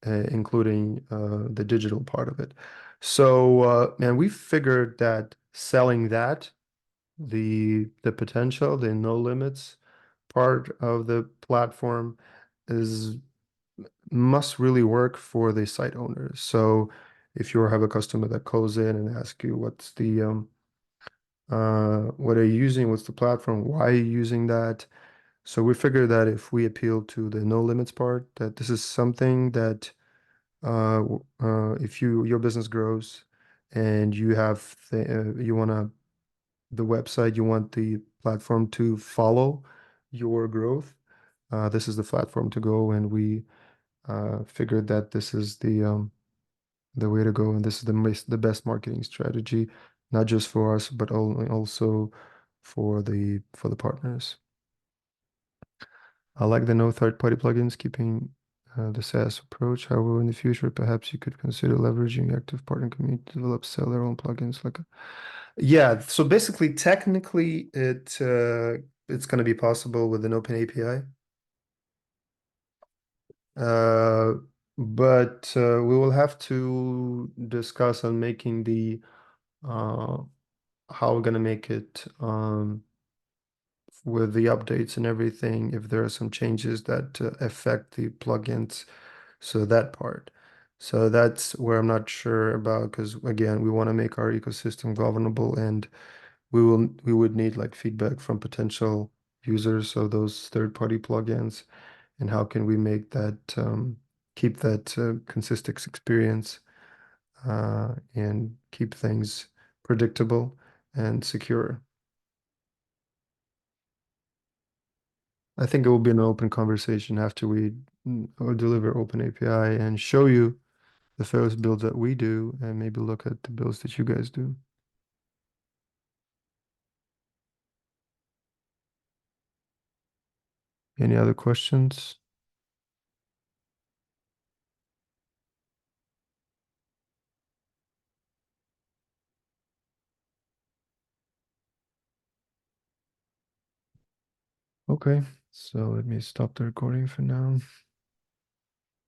including the digital part of it. So, and we figured that selling that, the potential, the no limits part of the platform is must really work for the site owners. So if you have a customer that calls in and asks you what's the what are you using, what's the platform, why are you using that? So we figured that if we appeal to the no limits part, that this is something that if your business grows and you have you want to the website, you want the platform to follow your growth, this is the platform to go. And we figured that this is the way to go, and this is the best marketing strategy, not just for us, but also for the partners. I like the no third-party plugins, keeping the SaaS approach. However, in the future, perhaps you could consider leveraging active partner community to develop, sell their own plugins. Yeah. So basically, technically, it's going to be possible with an open API. Uh, but we will have to discuss on making uh, how we're going to make it with the updates and everything, if there are some changes that affect the plugins. So that part. So that's where I'm not sure about, because again, we want to make our ecosystem governable, and we would need like feedback from potential users of those third-party plugins, and how can we make that keep that consistent experience and keep things predictable and secure. I think it will be an open conversation after we deliver open API and show you the first builds that we do, and maybe look at the builds that you guys do. Any other questions? Okay, so let me stop the recording for now.